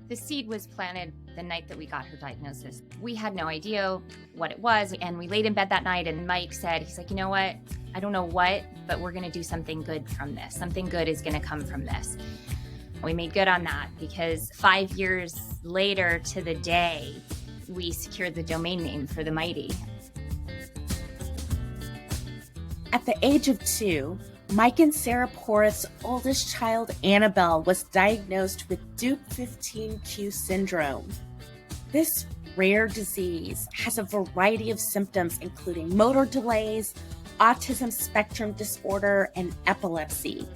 The seed was planted the night that we got her diagnosis. We had no idea what it was, and we laid in bed that night, and Mike said, he's like, you know what? I don't know what, but we're going to do something good from this. Something good is going to come from this. We made good on that because 5 years later to the day, we secured the domain name for the Mighty. At the age of 2, Mike and Sarah Porath's oldest child, Annabel, was diagnosed with Dup15q syndrome. This rare disease has a variety of symptoms, including motor delays, autism spectrum disorder, and epilepsy.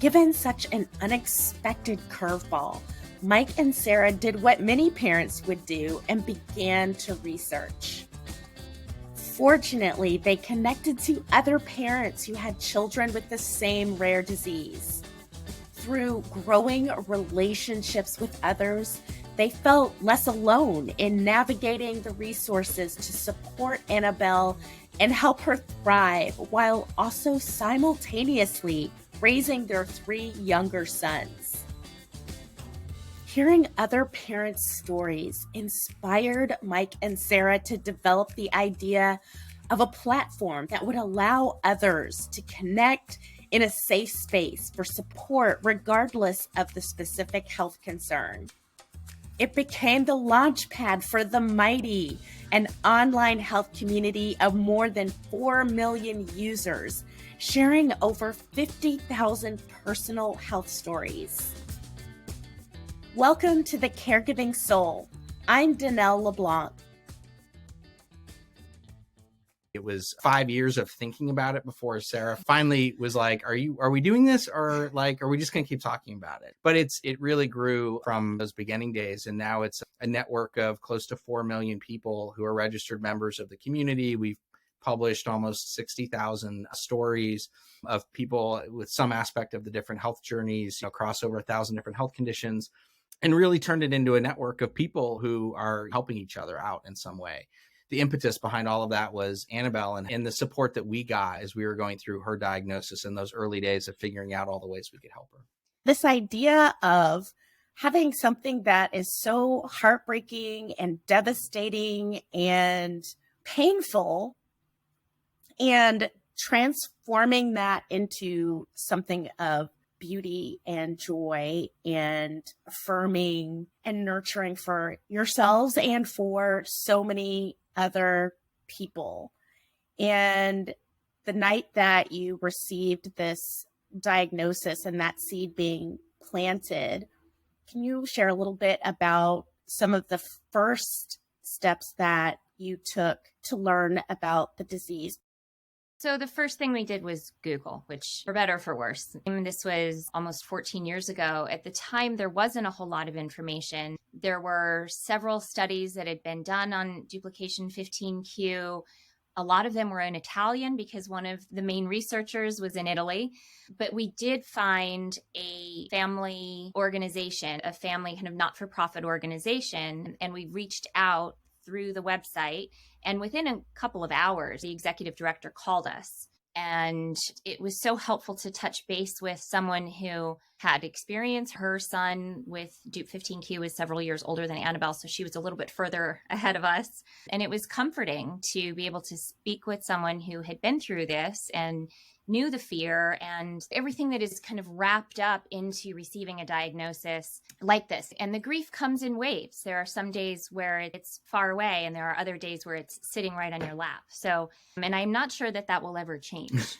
Given such an unexpected curveball, Mike and Sarah did what many parents would do and began to research. Fortunately, they connected to other parents who had children with the same rare disease. Through growing relationships with others, they felt less alone in navigating the resources to support Annabel and help her thrive, while also simultaneously raising their 3 younger sons. Hearing other parents' stories inspired Mike and Sarah to develop the idea of a platform that would allow others to connect in a safe space for support regardless of the specific health concern. It became the launchpad for the Mighty, an online health community of more than 4 million users, sharing over 50,000 personal health stories. Welcome to the Caregiving Soul. I'm Danelle LeBlanc. It was 5 years of thinking about it before Sarah finally was like, are we doing this? Or like, are we just going to keep talking about it? But it really grew from those beginning days. And now it's a network of close to 4 million people who are registered members of the community. We've published almost 60,000 stories of people with some aspect of the different health journeys, across over 1,000 different health conditions, and really turned it into a network of people who are helping each other out in some way. The impetus behind all of that was Annabel and the support that we got as we were going through her diagnosis in those early days of figuring out all the ways we could help her. This idea of having something that is so heartbreaking and devastating and painful and transforming that into something of beauty and joy and affirming and nurturing for yourselves and for so many other people. And the night that you received this diagnosis and that seed being planted, can you share a little bit about some of the first steps that you took to learn about the disease? So the first thing we did was Google, which for better or for worse. And this was almost 14 years ago. At the time, there wasn't a whole lot of information. There were several studies that had been done on duplication 15q. A lot of them were in Italian because one of the main researchers was in Italy. But we did find a family organization, a family kind of not-for-profit organization, and we reached out through the website. And within a couple of hours, the executive director called us. And it was so helpful to touch base with someone who had experience. Her son with Dup15q was several years older than Annabel, so she was a little bit further ahead of us. And it was comforting to be able to speak with someone who had been through this and knew the fear and everything that is kind of wrapped up into receiving a diagnosis like this. And the grief comes in waves. There are some days where it's far away and there are other days where it's sitting right on your lap. So, and I'm not sure that will ever change.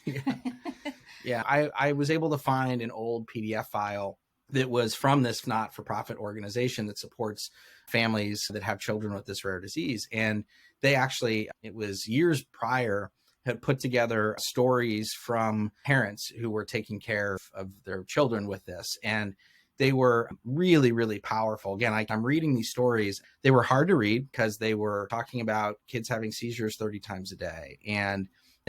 Yeah. I was able to find an old PDF file that was from this not-for-profit organization that supports families that have children with this rare disease. And they actually, it was years prior, had put together stories from parents who were taking care of their children with this. And they were really, really powerful. Again, I'm reading these stories. They were hard to read because they were talking about kids having seizures 30 times a day and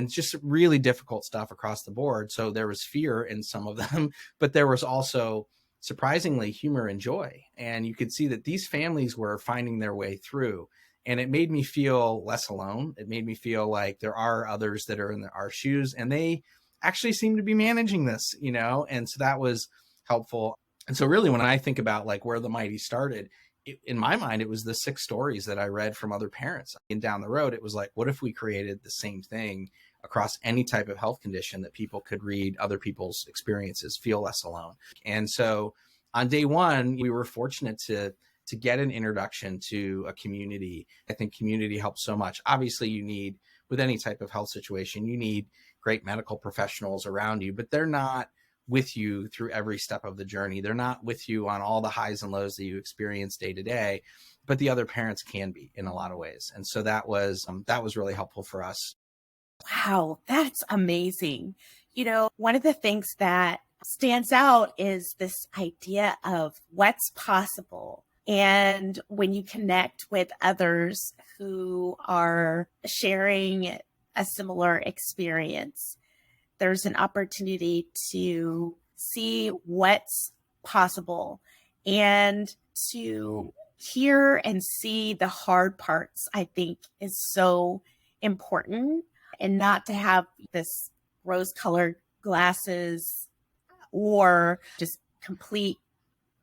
just really difficult stuff across the board. So there was fear in some of them, but there was also surprisingly humor and joy. And you could see that these families were finding their way through. And it made me feel less alone. It made me feel like there are others that are in our shoes and they actually seem to be managing this, And so that was helpful. And so really, when I think about like where the Mighty started, in my mind, it was the 6 stories that I read from other parents. And down the road, it was like, what if we created the same thing across any type of health condition, that people could read other people's experiences, feel less alone? And so on day one, we were fortunate to get an introduction to a community. I think community helps so much. Obviously, you need, with any type of health situation, you need great medical professionals around you, but they're not with you through every step of the journey. They're not with you on all the highs and lows that you experience day to day, but the other parents can be in a lot of ways. And so that was really helpful for us. Wow, that's amazing. One of the things that stands out is this idea of what's possible. And when you connect with others who are sharing a similar experience, there's an opportunity to see what's possible and to hear and see the hard parts, I think, is so important, and not to have this rose-colored glasses or just complete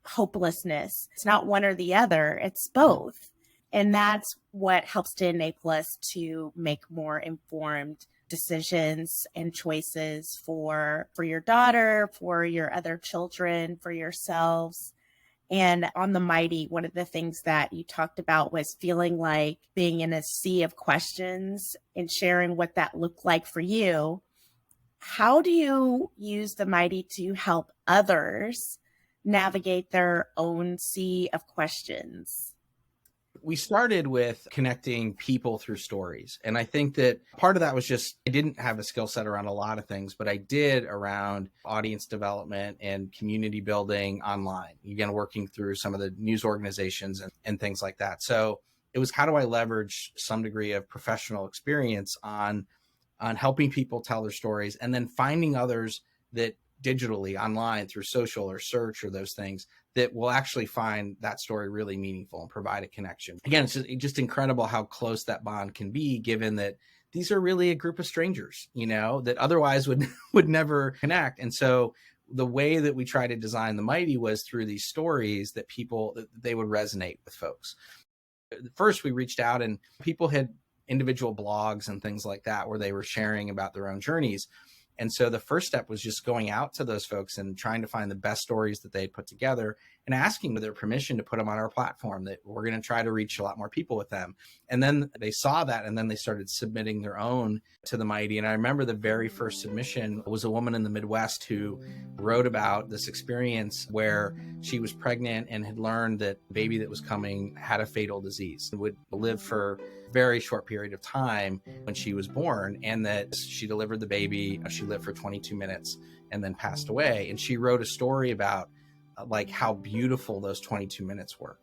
hopelessness. It's not one or the other, it's both. And that's what helps to enable us to make more informed decisions and choices for your daughter, for your other children, for yourselves. And on the Mighty, one of the things that you talked about was feeling like being in a sea of questions and sharing what that looked like for you. How do you use the Mighty to help others navigate their own sea of questions? We started with connecting people through stories. And I think that part of that was just, I didn't have a skill set around a lot of things, but I did around audience development and community building online, again, working through some of the news organizations and things like that. So it was, how do I leverage some degree of professional experience on helping people tell their stories, and then finding others that digitally, online, through social or search or those things, that will actually find that story really meaningful and provide a connection. Again, it's just incredible how close that bond can be, given that these are really a group of strangers, that otherwise would never connect. And so the way that we try to design the Mighty was through these stories that they would resonate with folks. First, we reached out, and people had individual blogs and things like that where they were sharing about their own journeys. And so the first step was just going out to those folks and trying to find the best stories that they had put together and asking for their permission to put them on our platform, that we're going to try to reach a lot more people with them. And then they saw that, and then they started submitting their own to the Mighty. And I remember the very first submission was a woman in the Midwest who wrote about this experience where she was pregnant and had learned that the baby that was coming had a fatal disease and would live for very short period of time when she was born, and that she delivered the baby, she lived for 22 minutes and then passed away. And she wrote a story about like how beautiful those 22 minutes were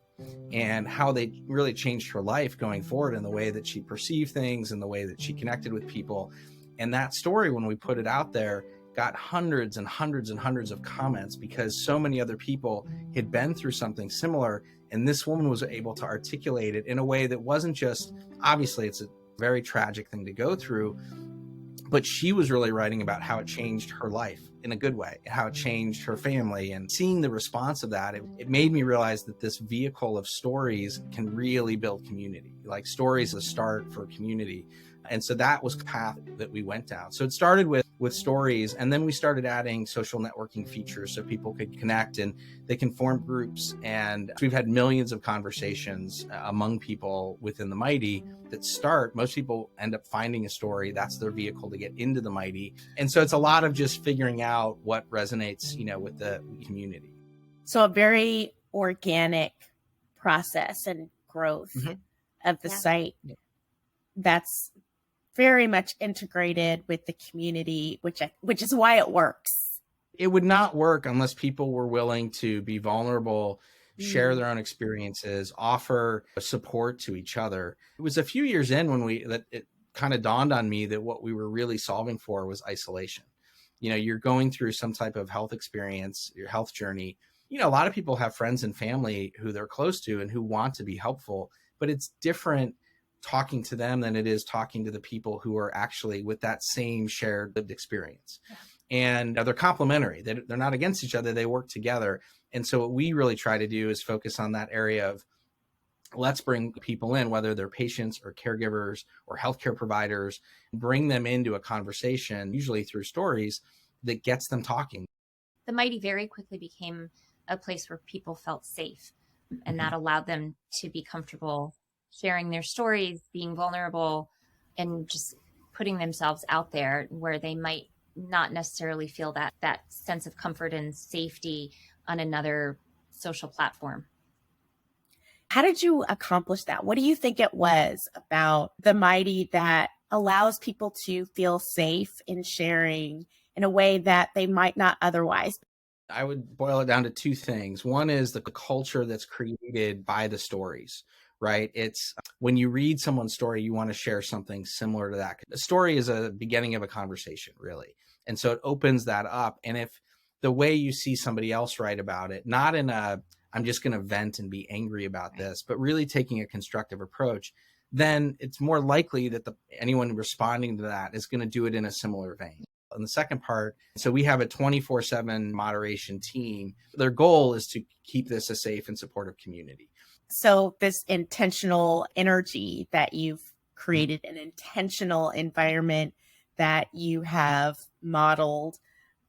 and how they really changed her life going forward, in the way that she perceived things and the way that she connected with people. And that story, when we put it out there, got hundreds and hundreds and hundreds of comments, because so many other people had been through something similar. And this woman was able to articulate it in a way that wasn't just, obviously it's a very tragic thing to go through, but she was really writing about how it changed her life in a good way, how it changed her family. And seeing the response of that, it made me realize that this vehicle of stories can really build community. Like, stories a start for community. And so that was the path that we went down. So it started with stories, and then we started adding social networking features so people could connect and they can form groups. And we've had millions of conversations among people within the Mighty that start. Most people end up finding a story. That's their vehicle to get into the Mighty. And so it's a lot of just figuring out what resonates, with the community. So a very organic process and growth of the site. That's very much integrated with the community, which is why it works. It would not work unless people were willing to be vulnerable, share their own experiences, offer support to each other. It was a few years in that it kind of dawned on me that what we were really solving for was isolation. You're going through some type of health experience, your health journey. A lot of people have friends and family who they're close to and who want to be helpful, but it's different talking to them than it is talking to the people who are actually with that same shared lived experience. Yeah. and they're complementary. They're not against each other. They work together. And so what we really try to do is focus on that area of, let's bring people in, whether they're patients or caregivers or healthcare providers, bring them into a conversation, usually through stories that gets them talking. The Mighty very quickly became a place where people felt safe, and that allowed them to be comfortable sharing their stories, being vulnerable, and just putting themselves out there where they might not necessarily feel that sense of comfort and safety on another social platform. How did you accomplish that? What do you think it was about the Mighty that allows people to feel safe in sharing in a way that they might not otherwise? I would boil it down to two things. One is the culture that's created by the stories, right? It's when you read someone's story, you want to share something similar to that. The story is a beginning of a conversation, really. And so it opens that up. And if the way you see somebody else write about it, not in a, I'm just going to vent and be angry about this, but really taking a constructive approach, then it's more likely that anyone responding to that is going to do it in a similar vein. And the second part, so we have a 24/7 moderation team. Their goal is to keep this a safe and supportive community. So this intentional energy that you've created, an intentional environment that you have modeled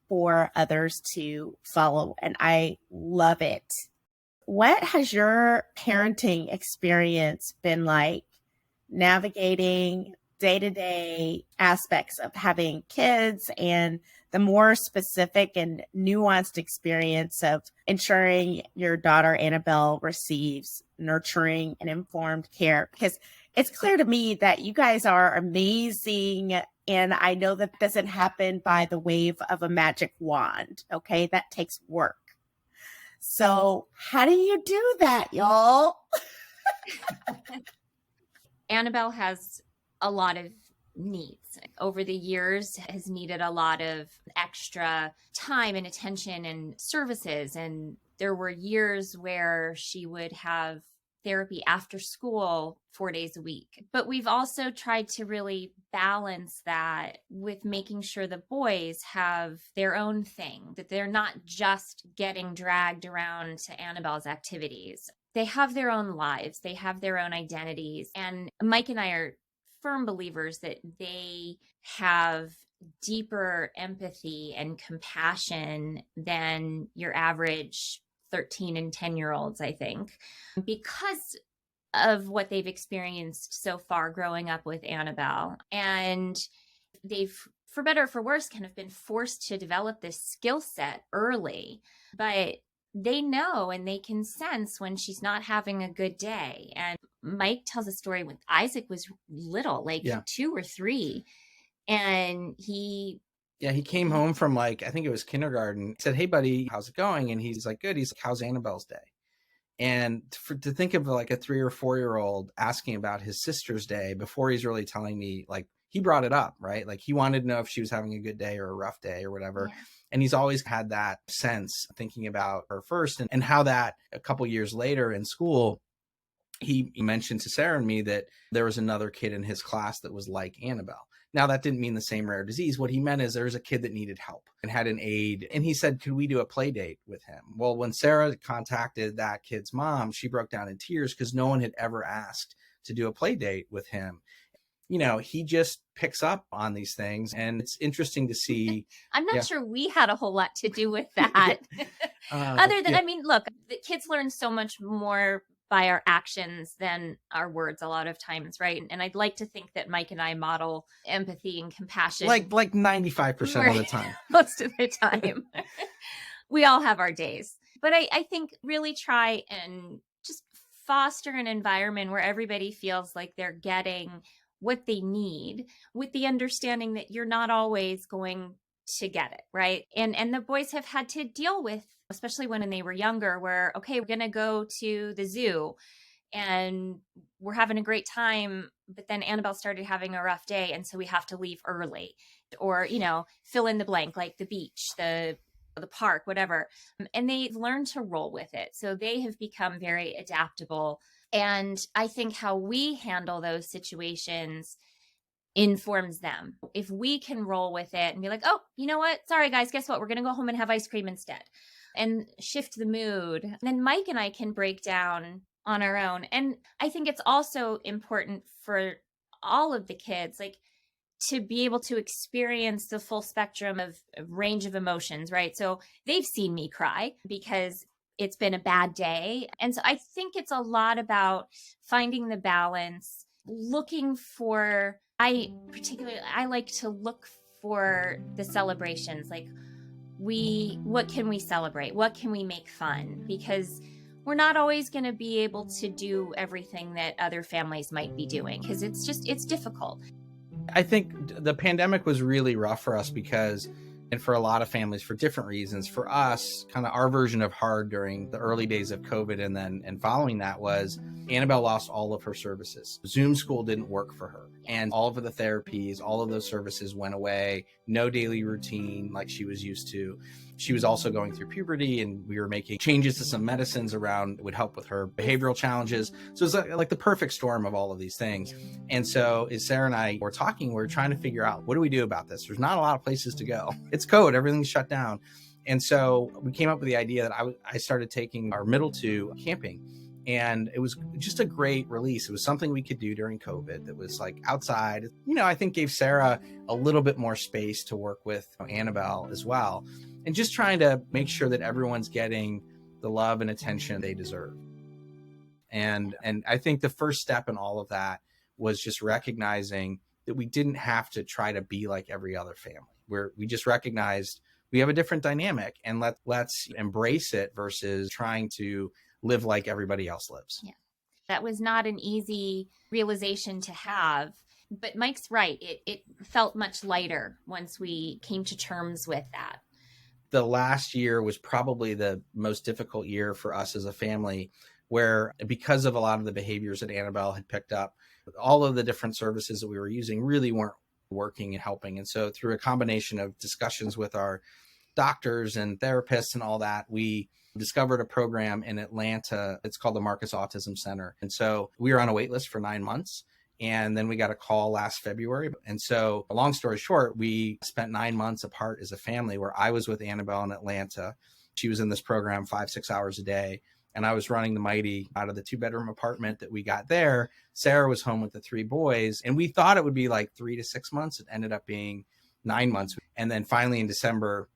for others to follow. And I love it. What has your parenting experience been like, navigating day-to-day aspects of having kids and the more specific and nuanced experience of ensuring your daughter Annabel receives nurturing and informed care? Because it's clear to me that you guys are amazing, and I know that doesn't happen by the wave of a magic wand. Okay, that takes work. So how do you do that, y'all? Annabel has a lot of needs. Over the years, has needed a lot of extra time and attention and services. And there were years where she would have therapy after school 4 days a week. But we've also tried to really balance that with making sure the boys have their own thing, that they're not just getting dragged around to Annabelle's activities. They have their own lives, they have their own identities. And Mike and I are firm believers that they have deeper empathy and compassion than your average 13 and 10-year-olds, I think, because of what they've experienced so far growing up with Annabel. And they've, for better or for worse, kind of been forced to develop this skill set early. But they know and they can sense when she's not having a good day. And Mike tells a story when Isaac was little, like 2 or 3. And he came home from I think it was kindergarten. He said, "Hey buddy, how's it going?" And he's like, "Good." He's like, "How's Annabelle's day?" And to think of a 3 or 4-year-old asking about his sister's day before he's really telling me, he brought it up, right? He wanted to know if she was having a good day or a rough day or whatever. Yeah. And he's always had that sense, thinking about her first, and how that a couple years later in school, he mentioned to Sarah and me that there was another kid in his class that was like Annabel. Now, that didn't mean the same rare disease. What he meant is there was a kid that needed help and had an aide. And he said, could we do a play date with him? Well, when Sarah contacted that kid's mom, she broke down in tears because no one had ever asked to do a play date with him. He just picks up on these things, and it's interesting to see. I'm not sure we had a whole lot to do with that. Other than, look, the kids learn so much more by our actions than our words a lot of times, right? And I'd like to think that Mike and I model empathy and compassion. Like 95% of the time. Most of the time. We all have our days. But I think really try and just foster an environment where everybody feels like they're getting what they need, with the understanding that you're not always going to get it, right? And the boys have had to deal with, especially when they were younger, where, okay, we're going to go to the zoo and we're having a great time, but then Annabelle started having a rough day, and so we have to leave early, or, fill in the blank, like the beach, the park, whatever. And they've learned to roll with it. So they have become very adaptable. And I think how we handle those situations informs them. If we can roll with it and be like, oh, you know what? Sorry, guys, guess what? We're going to go home and have ice cream instead and shift the mood. And then Mike and I can break down on our own. And I think it's also important for all of the kids, like, to be able to experience the full spectrum of range of emotions, right? So they've seen me cry because it's been a bad day. And so I think it's a lot about finding the balance, looking for, I like to look for the celebrations. Like, what can we celebrate? What can we make fun? Because we're not always going to be able to do everything that other families might be doing, because it's difficult. I think the pandemic was really rough for us because, and for a lot of families for different reasons, for us, kind of our version of hard during the early days of COVID and following that was Annabel lost all of her services. Zoom school didn't work for her. And all of the therapies, all of those services went away. No daily routine like she was used to. She was also going through puberty, and we were making changes to some medicines around that would help with her behavioral challenges. So it's like the perfect storm of all of these things. And so as Sarah and I were talking, we're trying to figure out, what do we do about this? There's not a lot of places to go. It's COVID, everything's shut down. And so we came up with the idea that I started taking our middle two camping. And it was just a great release. It was something we could do during COVID that was like outside. I think gave Sarah a little bit more space to work with Annabel as well. And just trying to make sure that everyone's getting the love and attention they deserve. And I think the first step in all of that was just recognizing that we didn't have to try to be like every other family, where we just recognized we have a different dynamic, and let's embrace it versus trying to live like everybody else lives. Yeah. That was not an easy realization to have, but Mike's right. It felt much lighter once we came to terms with that. The last year was probably the most difficult year for us as a family, where because of a lot of the behaviors that Annabel had picked up, all of the different services that we were using really weren't working and helping. And so through a combination of discussions with our doctors and therapists and all that, we discovered a program in Atlanta. It's called the Marcus Autism Center. And so we were on a wait list for 9 months. And then we got a call last February. And so long story short, we spent 9 months apart as a family, where I was with Annabel in Atlanta. She was in this program 5-6 hours a day. And I was running the Mighty out of the 2-bedroom apartment that we got there. Sarah was home with the 3 boys. And we thought it would be like 3 to 6 months. It ended up being 9 months. And then finally in December,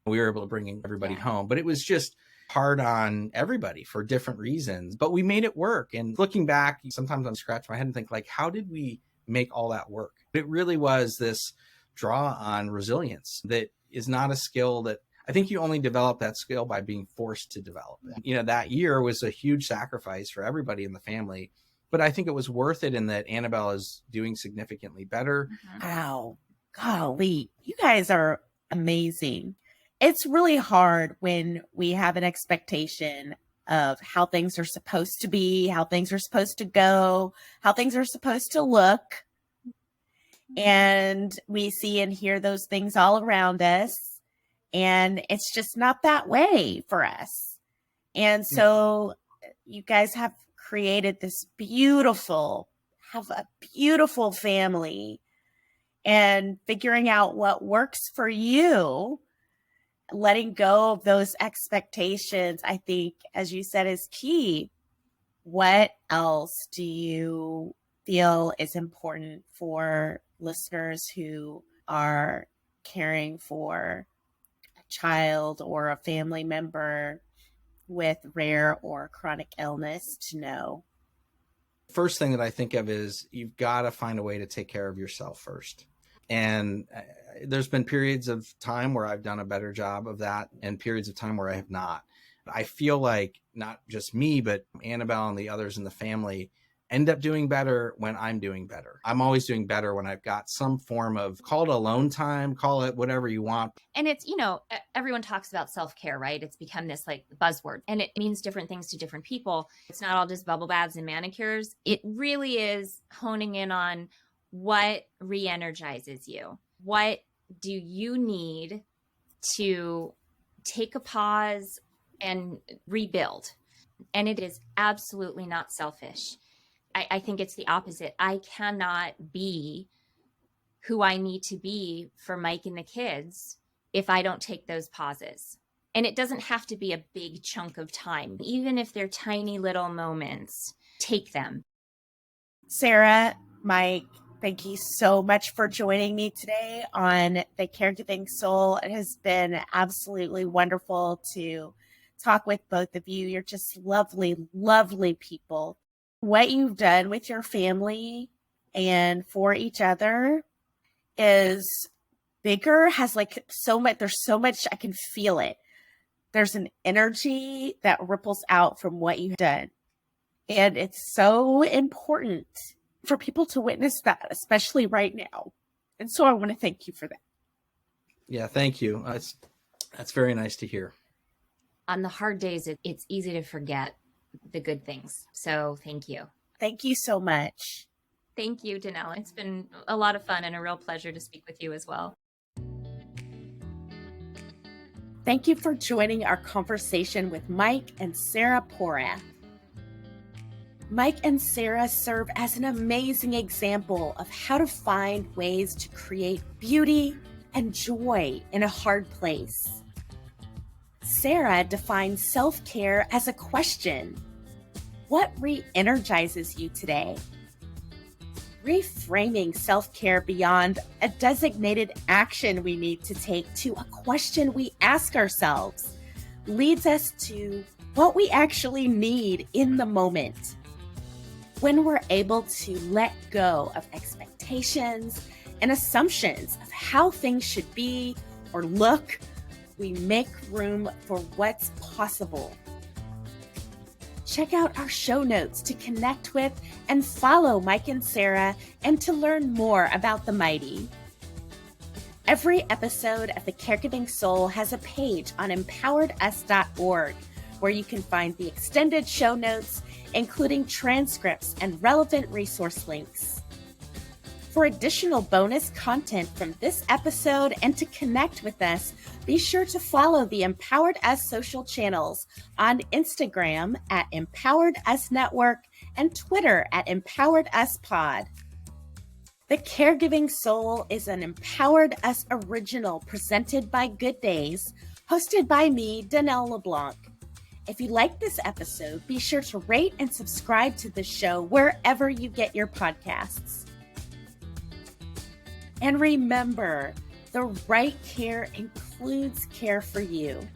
we were able to bring everybody home. But it was just hard on everybody for different reasons, but we made it work. And looking back, sometimes I scratch my head and think, like, how did we make all that work? It really was this draw on resilience that is not a skill that I think you only develop that skill by being forced to develop it. That year was a huge sacrifice for everybody in the family, but I think it was worth it in that Annabel is doing significantly better. Wow. Golly, you guys are amazing. It's really hard when we have an expectation of how things are supposed to be, how things are supposed to go, how things are supposed to look. And we see and hear those things all around us. And it's just not that way for us. And so you guys have created this beautiful family, and figuring out what works for you. Letting go of those expectations, I think, as you said, is key. What else do you feel is important for listeners who are caring for a child or a family member with rare or chronic illness to know? First thing that I think of is you've got to find a way to take care of yourself first. And there's been periods of time where I've done a better job of that, and periods of time where I have not. I feel like not just me, but Annabel and the others in the family end up doing better when I'm doing better. I'm always doing better when I've got some form of, call it alone time, call it whatever you want. And it's, everyone talks about self-care, right? It's become this like buzzword, and it means different things to different people. It's not all just bubble baths and manicures. It really is honing in on what re-energizes you. What do you need to take a pause and rebuild? And it is absolutely not selfish. I think it's the opposite. I cannot be who I need to be for Mike and the kids if I don't take those pauses. And it doesn't have to be a big chunk of time. Even if they're tiny little moments, take them. Sarah, Mike, thank you so much for joining me today on The Caregiving Soul. It has been absolutely wonderful to talk with both of you. You're just lovely, lovely people. What you've done with your family and for each other is bigger, has like so much, there's so much, I can feel it. There's an energy that ripples out from what you've done. And it's so important for people to witness that, especially right now. And so I want to thank you for that. Yeah, thank you. That's very nice to hear. On the hard days, it's easy to forget the good things. So thank you. Thank you so much. Thank you, Danelle. It's been a lot of fun and a real pleasure to speak with you as well. Thank you for joining our conversation with Mike and Sarah Porath. Mike and Sarah serve as an amazing example of how to find ways to create beauty and joy in a hard place. Sarah defines self-care as a question. What re-energizes you today? Reframing self-care beyond a designated action we need to take to a question we ask ourselves leads us to what we actually need in the moment. When we're able to let go of expectations and assumptions of how things should be or look, we make room for what's possible. Check out our show notes to connect with and follow Mike and Sarah and to learn more about the Mighty. Every episode of The Caregiving Soul has a page on empoweredus.org where you can find the extended show notes, including transcripts and relevant resource links. For additional bonus content from this episode and to connect with us, be sure to follow the Empowered Us social channels on Instagram at Empowered Us Network and Twitter at Empowered Us Pod. The Caregiving Soul is an Empowered Us original presented by Good Days, hosted by me, Danelle LeBlanc. If you like this episode, be sure to rate and subscribe to the show wherever you get your podcasts. And remember, the right care includes care for you.